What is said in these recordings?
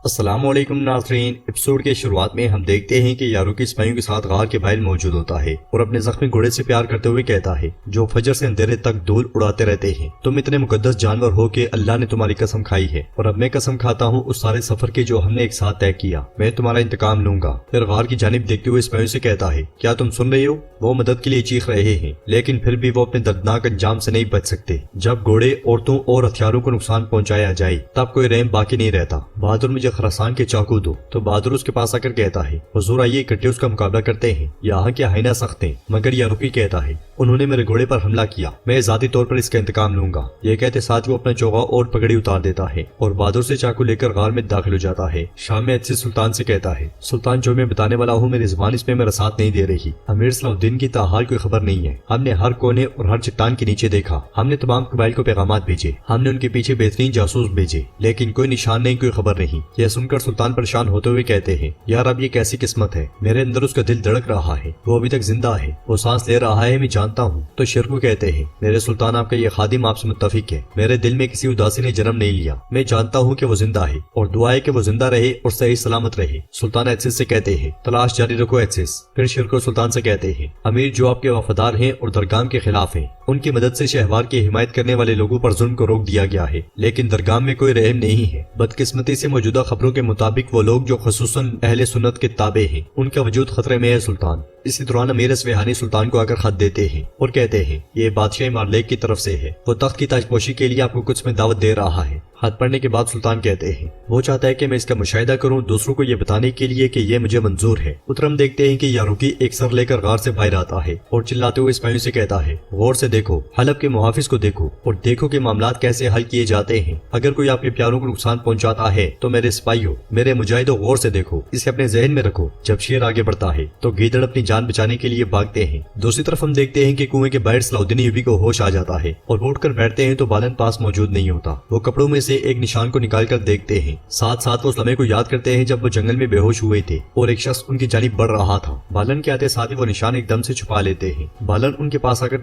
السلام علیکم ناظرین، ایپیسوڈ کے شروعات میں ہم دیکھتے ہیں کہ یاروکی سپاہیوں کے ساتھ غار کے باہر موجود ہوتا ہے اور اپنے زخمی گھوڑے سے پیار کرتے ہوئے کہتا ہے جو فجر سے اندھیرے تک دھول اڑاتے رہتے ہیں، تم اتنے مقدس جانور ہو کہ اللہ نے تمہاری قسم کھائی ہے اور اب میں قسم کھاتا ہوں اس سارے سفر کی جو ہم نے ایک ساتھ طے کیا، میں تمہارا انتقام لوں گا۔ پھر غار کی جانب دیکھتے ہوئے سپاہیوں سے کہتا ہے کیا تم سن رہے ہو؟ وہ مدد کے لیے چیخ رہے ہیں لیکن پھر بھی وہ اپنے دردناک انجام سے نہیں بچ سکتے۔ جب گھوڑے، عورتوں اور ہتھیاروں کو نقصان پہنچایا جائے تب کوئی رحم باقی نہیں رہتا۔ بہادر مجھے خراسان کے چاقو دو۔ تو بہادر اس کے پاس آ کر کہتا ہے حضور آئیے اکٹھے اس کا مقابلہ کرتے ہیں، یہاں کے آئینہ سخت ہیں۔ مگر یاروکی کہتا ہے انہوں نے میرے گھوڑے پر حملہ کیا، میں ذاتی طور پر اس کا انتقام لوں گا۔ یہ کہتے ساتھ وہ اپنا چوغا اور پگڑی اتار دیتا ہے اور بہادر سے چاقو لے کر غار میں داخل ہو جاتا ہے۔ شام میں اچھے سلطان سے کہتا ہے سلطان جو میں بتانے والا ہوں میری زبان اس میں میرا ساتھ نہیں دے رہی۔ امیر صلاح الدین کی تاحال کوئی خبر نہیں ہے، ہم نے ہر کونے اور ہر چٹان کے نیچے دیکھا، ہم نے تمام قبائل کو پیغامات بھیجے، ہم نے ان کے پیچھے بہترین جاسوس بھیجے لیکن کوئی نشان نہیں، کوئی خبر نہیں۔ یہ سن کر سلطان پریشان ہوتے ہوئے کہتے ہیں یار اب یہ کیسی قسمت ہے، میرے اندر اس کا دل دھڑک رہا ہے، وہ ابھی تک زندہ ہے، وہ سانس لے رہا ہے، میں جانتا ہوں۔ تو شیر کو کہتے ہیں میرے سلطان آپ کا یہ خادم آپ سے متفق ہے، میرے دل میں کسی اداسی نے جنم نہیں لیا، میں جانتا ہوں کہ وہ زندہ ہے اور دعا ہے کہ وہ زندہ رہے اور صحیح سلامت رہے۔ سلطان ایکسس سے کہتے ہیں تلاش جاری رکھو ایکسس۔ پھر شیر کو سلطان سے کہتے ہیں امیر جو آپ کے وفادار ہیں اور درگام کے خلاف ہیں، ان کی مدد سے شہوار کی حمایت کرنے والے لوگوں پر ظلم کو روک دیا گیا ہے لیکن درگام میں کوئی رحم نہیں ہے۔ بدقسمتی سے موجودہ خبروں کے مطابق وہ لوگ جو خصوصاً اہل سنت کے تابع ہیں ان کا وجود خطرے میں ہے سلطان۔ اسی دوران امیر اصفہانی سلطان کو آ کر خط دیتے ہیں اور کہتے ہیں یہ بادشاہ مارلیک کی طرف سے ہے، وہ تخت کی تاجپوشی کے لیے آپ کو کچھ میں دعوت دے رہا ہے۔ خط پڑھنے کے بعد سلطان کہتے ہیں وہ چاہتا ہے کہ میں اس کا مشاہدہ کروں دوسروں کو یہ بتانے کے لیے کہ یہ مجھے منظور ہے۔ اترم دیکھتے ہیں کہ یاروکی ایک سر لے کر غار سے باہر آتا ہے اور چلاتے ہوئے سپاہیوں سے کہتا ہے غور سے دیکھو، حلب کے محافظ کو دیکھو اور دیکھو کہ معاملات کیسے حل کیے جاتے ہیں۔ اگر کوئی آپ کے پیاروں کو نقصان پہنچاتا ہے تو میرے سپاہیوں، میرے مجاہدوں غور سے دیکھو، اسے اپنے ذہن میں رکھو۔ جب شیر آگے بڑھتا ہے تو گیدڑ اپنی جان بچانے کے لیے بھاگتے ہیں۔ دوسری طرف ہم دیکھتے ہیں کہ کنویں کے باہر صلاح الدین ایوبی کو ہوش آ جاتا ہے اور اٹھ کر بیٹھتے ہیں تو بالن پاس موجود نہیں ہوتا۔ وہ کپڑوں میں سے ایک نشان کو نکال کر دیکھتے ہیں، ساتھ ساتھ وہ اس لمحے کو یاد کرتے ہیں جب وہ جنگل میں بے ہوش ہوئے تھے اور ایک شخص ان کی جانب بڑھ رہا تھا۔ بالن کے آتے ساتھ ہی وہ نشان ایک دم سے چھپا لیتے ہیں۔ بالن ان کے پاس آ کر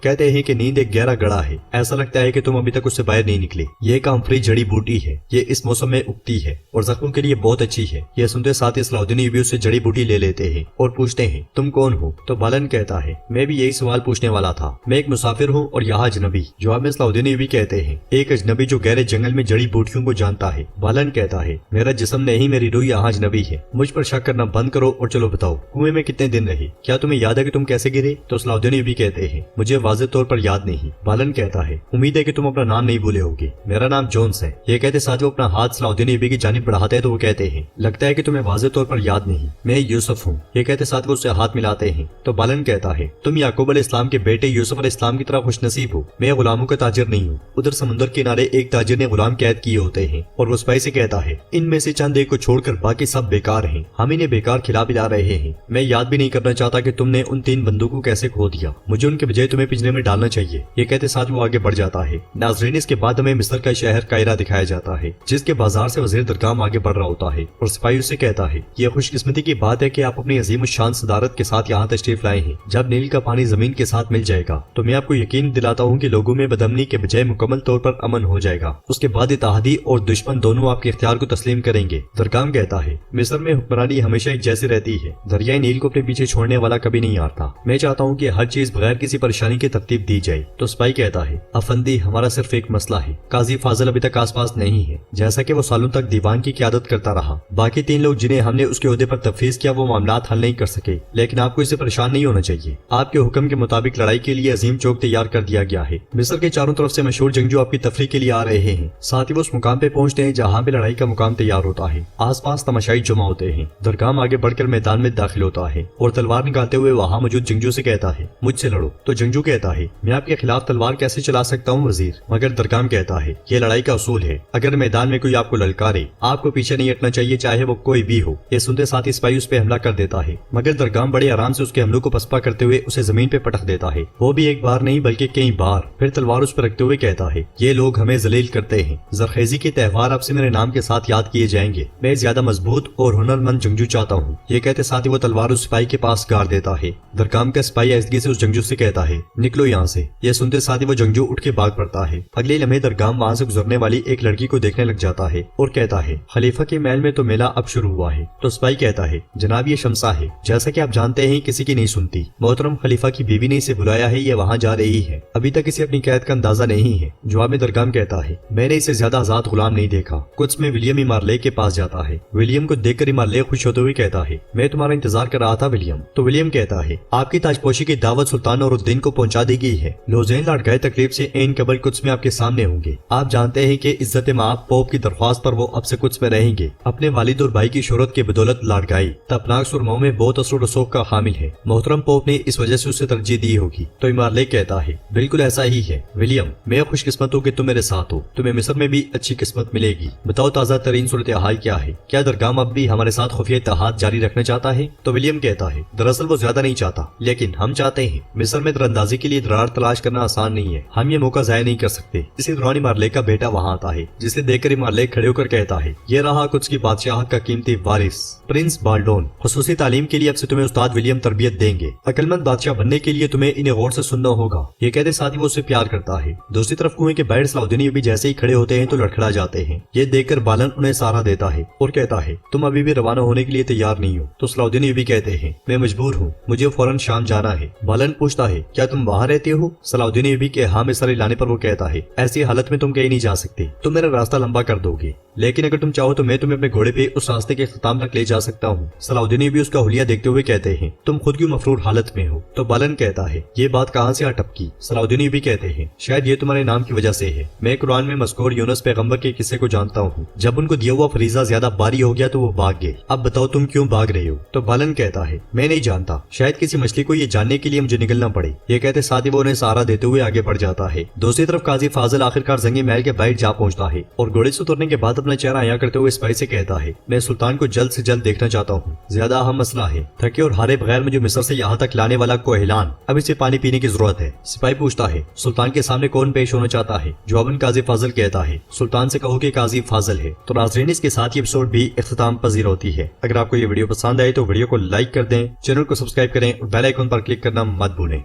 کہتے ہیں کہ نیند ایک گہرا گڑھا ہے، ایسا لگتا ہے کہ تم ابھی تک اس سے باہر نہیں نکلے۔ یہ کامفری جڑی بوٹی ہے، یہ اس موسم میں اگتی ہے اور زخموں کے لیے بہت اچھی ہے۔ یہ سنتے ساتھ ہی صلاح الدین ایوبی اس سے جڑی بوٹی لے لیتے ہیں اور پوچھتے ہیں تم کون ہو؟ تو بالن کہتا ہے میں بھی یہی سوال پوچھنے والا تھا، میں ایک مسافر ہوں اور یہاں اجنبی۔ جواب میں صلاح الدین ایوبی کہتے ہیں ایک اجنبی جو گہرے جنگل میں جڑی بوٹیوں کو جانتا ہے۔ بالن کہتا ہے میرا جسم نہیں، میری روح یہاں اجنبی ہے، مجھ پر شک کرنا بند کرو اور چلو بتاؤ کنویں میں کتنے دن رہے، کیا تمہیں یاد ہے کہ تم کیسے گرے؟ تو صلاح الدین ایوبی کہتے ہیں مجھے واضح طور پر یاد نہیں۔ بالن کہتا ہے امید ہے کہ تم اپنا نام نہیں بھولے ہوگے، میرا نام جونس ہے۔ یہ کہتے ساتھ وہ اپنا ہاتھ صلاح الدین ایوبی کی جانب بڑھاتے ہیں تو وہ کہتے ہیں لگتا ہے کہ تمہیں واضح طور پر یاد نہیں، میں یوسف ہوں۔ یہ کہتے ساتھ وہ اس سے ہاتھ ملاتے ہیں تو بالن کہتا ہے تم یعقوب علیہ السلام کے بیٹے یوسف علیہ السلام کی طرح خوش نصیب ہو، میں غلاموں کا تاجر نہیں ہوں۔ ادھر سمندر کے کنارے ایک تاجر نے غلام قید کیے ہوتے ہیں اور وہ سپاہی سے کہتا ہے ان میں سے چند ایک کو چھوڑ کر باقی سب بیکار ہیں، ہم انہیں بیکار کھلا پلا رہے ہیں۔ میں یاد بھی نہیں کرنا چاہتا کہ تم نے ان 3 بندوں کو کیسے کھو دیا، مجھے ان کے بجائے تمہیں پنجرے میں ڈالنا چاہیے۔ یہ کہتے ساتھ وہ آگے بڑھ جاتا ہے۔ ناظرین اس کے بعد ہمیں مصر کا شہر قاہرہ دکھایا جاتا ہے جس کے بازار سے وزیر درگام آگے بڑھ رہا ہوتا ہے اور سپاہی اس سے کہتا ہے یہ خوش قسمتی کی بات ہے کہ آپ اپنی عظیم الشان صدارت کے ساتھ یہاں تشریف لائے ہیں۔ جب نیل کا پانی زمین کے ساتھ مل جائے گا تو میں آپ کو یقین دلاتا ہوں کہ لوگوں میں بدامنی کے بجائے مکمل طور پر امن ہو جائے گا، اس کے بعد اتحادی اور دشمن دونوں آپ کے اختیار کو تسلیم کریں گے۔ درگام کہتا ہے مصر میں حکمرانی ہمیشہ ایک جیسی رہتی ہے، دریائے نیل کو اپنے پیچھے چھوڑنے والا کبھی نہیں آتا، میں چاہتا ہوں کہ ہر چیز بغیر کسی پریشانی کے ترتیب دی جائے۔ تو سپاہی کہتا ہے افندی ہمارا صرف ایک مسئلہ ہے، قاضی فاضل ابھی تک آس پاس نہیں ہے، جیسا کہ وہ سالوں تک دیوان کی قیادت کرتا رہا، باقی 3 لوگ جنہیں ہم نے اس کے عہدے پر تفویض کیا وہ معاملات حل نہیں کر سکے، لیکن آپ کو اس سے پریشان نہیں ہونا چاہیے، آپ کے حکم کے مطابق لڑائی کے لیے عظیم چوک تیار کر دیا گیا ہے۔ مصر کے چاروں طرف سے مشہور جنگجو آپ کی تفریح کے لیے آ رہے ہیں، ساتھ ہی وہ اس مقام پہ پہنچتے ہیں جہاں پہ لڑائی کا مقام تیار ہوتا ہے۔ آس پاس تماشائی جمع ہوتے ہیں۔ درگام آگے بڑھ کر میدان میں داخل ہوتا ہے اور تلوار نکالتے ہوئے وہاں موجود جنگجو سے کہتا ہے مجھ سے لڑو۔ تو جنگجو کہتا ہے میں آپ کے خلاف تلوار کیسے چلا سکتا ہوں وزیر؟ مگر درگام کہتا ہے یہ لڑائی کا اصول ہے، اگر میدان میں کوئی آپ کو للکارے آپ کو پیچھے نہیں ہٹنا چاہیے چاہے وہ کوئی بھی ہو۔ یہ سنتے ساتھ سپاہی اس پہ حملہ کر دیتا ہے مگر درگام بڑے آرام سے اس کے حملوں کو پسپا کرتے ہوئے اسے زمین پہ پٹک دیتا ہے، وہ بھی ایک بار نہیں بلکہ کئی بار۔ پھر تلوار اس پر رکھتے ہوئے کہتا ہے یہ لوگ ہمیں ذلیل کرتے بولتے ہیں زرخیزی کے تہوار اب سے میرے نام کے ساتھ یاد کیے جائیں گے، میں زیادہ مضبوط اور ہنرمند جنگجو چاہتا ہوں۔ یہ کہتے ساتھ ہی وہ تلوار اس سپاہی کے پاس گاڑ دیتا ہے۔ درگام کا سپاہی آہستگی سے اس جنگجو سے کہتا ہے نکلو یہاں سے۔ یہ سنتے ساتھ ہی وہ جنگجو اٹھ کے بھاگ پڑتا ہے۔ اگلے لمحے درگام وہاں سے گزرنے والی ایک لڑکی کو دیکھنے لگ جاتا ہے اور کہتا ہے خلیفہ کے محل میں تو میلہ اب شروع ہوا ہے۔ تو سپاہی کہتا ہے جناب یہ شمسا ہے، جیسا کہ آپ جانتے ہیں کسی کی نہیں سنتی، محترم خلیفہ کی بیوی نے اسے بلایا ہے، یہ وہاں جا رہی ہے، ابھی تک اسے اپنی قید کا اندازہ نہیں ہے۔ جواب میں درگام کہتا ہے میں نے اسے زیادہ آزاد غلام نہیں دیکھا۔ کچھ میں ولیم مارلے کے پاس جاتا ہے۔ ولیم کو دیکھ کر مارلے خوش ہوتے ہوئے کہتا ہے میں تمہارا انتظار کر رہا تھا ولیم۔ تو ولیم کہتا ہے آپ کی تاج پوشی کی دعوت سلطان اور الدین کو پہنچا دی گئی ہے، لوزین لاڈگاہ تقریب سے عین قبل کچھ میں آپ کے سامنے ہوں گے۔ آپ جانتے ہیں کہ عزت مآب پوپ کی درخواست پر وہ اب سے کچھ میں رہیں گے۔ اپنے والد اور بھائی کی شہرت کے بدولت لاڈگائی تپناک سرماؤں میں بہت اثر و رسوخ کا حامل ہے، محترم پوپ نے اس وجہ سے اسے ترجیح دی ہوگی۔ تو مارلے کہتا ہے بالکل ایسا ہی ہے ولیم، میں خوش قسمت ہوں کہ تم میرے ساتھ ہو، تمہیں مصر میں بھی اچھی قسمت ملے گی۔ بتاؤ تازہ ترین صورتحال کیا ہے؟ کیا درگام اب بھی ہمارے ساتھ خفیہ اتحاد جاری رکھنا چاہتا ہے؟ تو ولیم کہتا ہے دراصل وہ زیادہ نہیں چاہتا، لیکن ہم چاہتے ہیں۔ مصر میں تراندازی کے لیے درار تلاش کرنا آسان نہیں ہے، ہم یہ موقع ضائع نہیں کر سکتے۔ اسی دوران مارلے کا بیٹا وہاں آتا ہے، جسے دیکھ کر مارلے کھڑے ہو کر کہتا ہے یہ رہا کچھ کی بادشاہت کا قیمتی وارث پرنس بالڈون۔ خصوصی تعلیم کے لیے اب سے تمہیں استاد ولیم تربیت دیں گے، عقلمند بادشاہ بننے کے لیے تمہیں انہیں غور سے سننا ہوگا۔ یہ کہتے ساتھ ہی وہ اسے پیار کرتا ہے۔ دوسری طرف کنویں کے باہر صلاح الدین ایوبی جیسے ہی کھڑے ہوتے ہیں تو لڑکھڑا جاتے ہیں۔ یہ دیکھ کر بالن انہیں سہارا دیتا ہے اور کہتا ہے تم ابھی بھی روانہ ہونے کے لیے تیار نہیں ہو؟ تو صلاح الدین ایوبی کہتے ہیں میں مجبور ہوں، مجھے فوراً شام جانا ہے۔ بالن پوچھتا ہے کیا تم وہاں رہتے ہو؟ صلاح الدین ایوبی کے ہاں میں سر لانے پر وہ کہتا ہے ایسی حالت میں تم کہیں نہیں جا سکتے، تم میرا راستہ لمبا کر دو گے، لیکن اگر تم چاہو تو میں تمہیں اپنے گھوڑے پہ اس راستے کے اختتام تک لے جا سکتا ہوں۔ صلاح الدین ایوبی اس کا حلیہ دیکھتے ہوئے کہتے ہیں تم خود کیوں مفرور حالت میں ہو؟ تو بالن کہتا ہے یہ بات کہاں سے اٹپکی؟ صلاح الدین ایوبی کہتے ہیں شاید یہ تمہارے نام کی وجہ سے ہے، میں قرآن میں مذکور یونس پیغمبر کے قصے کو جانتا ہوں، جب ان کو دیا ہوا فریضہ زیادہ باری ہو گیا تو وہ بھاگ گئے، اب بتاؤ تم کیوں بھاگ رہے ہو؟ تو بالن کہتا ہے میں نہیں جانتا، شاید کسی مچھلی کو یہ جاننے کے لیے مجھے نکلنا پڑے۔ یہ کہتے ساتھ ہی وہ انہیں سہارا دیتے ہوئے آگے بڑھ جاتا ہے۔ دوسری طرف قاضی فاضل آخرکار زنگی محل کے باہر جا پہنچتا ہے اور گھوڑے سے اترنے کے بعد اپنا چہرہ عیاں کرتے ہوئے سپاہی سے کہتا ہے میں سلطان کو جلد سے جلد دیکھنا چاہتا ہوں، زیادہ اہم مسئلہ ہے، تھکے اور ہارے بغیر مجھے مصر سے یہاں تک لانے والا کوہلان، اب اسے پانی پینے کی ضرورت ہے۔ سپاہی پوچھتا ہے سلطان کے سامنے کون پیش ہونا چاہتا ہے؟ جواباً قاضی فاضل کہتا ہے سلطان سے کہو کہ قاضی فاضل ہے۔ تو ناظرین اس کے ساتھ یہ ایپیسوڈ بھی اختتام پذیر ہوتی ہے۔ اگر آپ کو یہ ویڈیو پسند آئے تو ویڈیو کو لائک کر دیں، چینل کو سبسکرائب کریں اور بیل آئیکن پر کلک کرنا مت بھولیں۔